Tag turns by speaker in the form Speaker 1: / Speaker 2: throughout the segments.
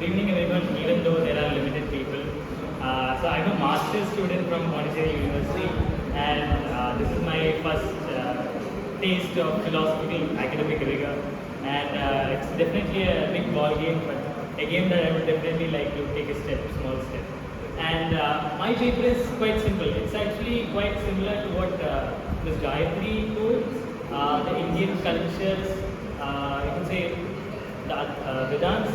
Speaker 1: Good evening everyone, even though there are limited people. So I'm a master's student from Pondicherry University, and this is my first taste of philosophy, academic rigor, and it's definitely a big ball game, but a game that I would definitely like to take a small step. And my paper is quite simple. It's actually quite similar to what Ms. Gayatri told. The Indian cultures, you can say, Vedant's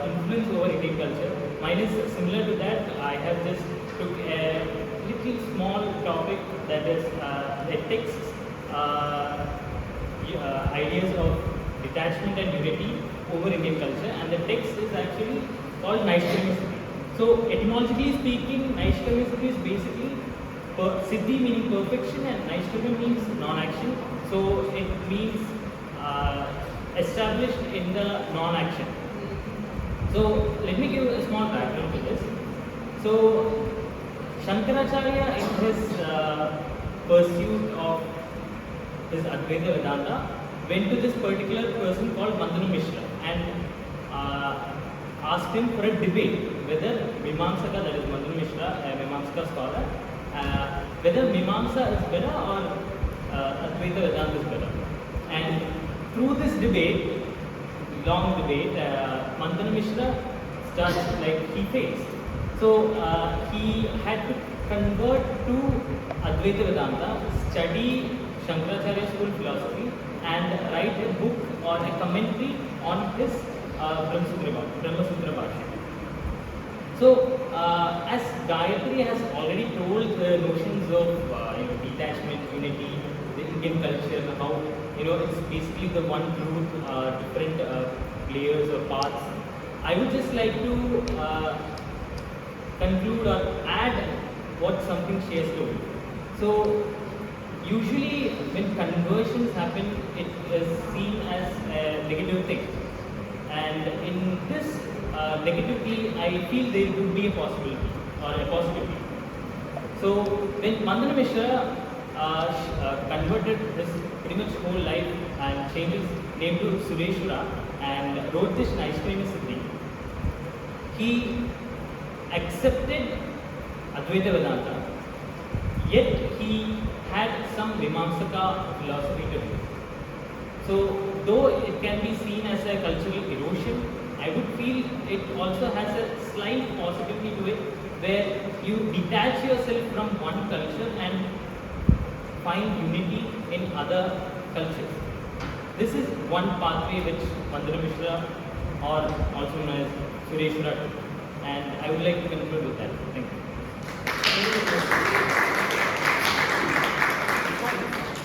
Speaker 1: influence over Indian culture. Mine is similar to that. I have just took a little small topic, that is ethics, ideas of detachment and unity over Indian culture, and the text is actually called Naiskarmyasiddhi. So etymologically speaking, Naiskarmyasiddhi is basically Siddhi meaning perfection and Naiskarmya means non-action. So it means established in the non-action. So let me give a small background to this. So Shankaracharya, in his pursuit of his Advaita Vedanta, went to this particular person called Madhav Mishra and asked him for a debate whether Mimamsaka, that is Madhav Mishra, a Mimamsaka scholar, whether Mimamsa is better or Advaita Vedanta is better. And through this debate, long debate, Madhav Mishra he faced. So he had to convert to Advaita Vedanta, study Shankaracharya school philosophy, and write a book or a commentary on his Brahma Sutra Bhashya. So, as Gayatri has already told the notions of detachment, unity, the Indian culture, how it's basically the one truth, different layers or paths. I would just like to conclude or add what something she has told. So, usually when conversions happen, it is seen as a negative thing, and in this negatively, I feel there could be a possibility or a positivity. So when Madhav Mishra converted his pretty much whole life and changed his name to Sureshwara and wrote this Naiskarmyasiddhi, he accepted Advaita Vedanta, yet he had some Mimamsaka philosophy to him. So though it can be seen as a cultural erosion, I would feel it also has a slight positivity to it, where you detach yourself from one culture and find unity in other cultures. This is one pathway which Madhav Mishra, or also known as Sureshwara, took, and I would like to conclude with that. Thank you.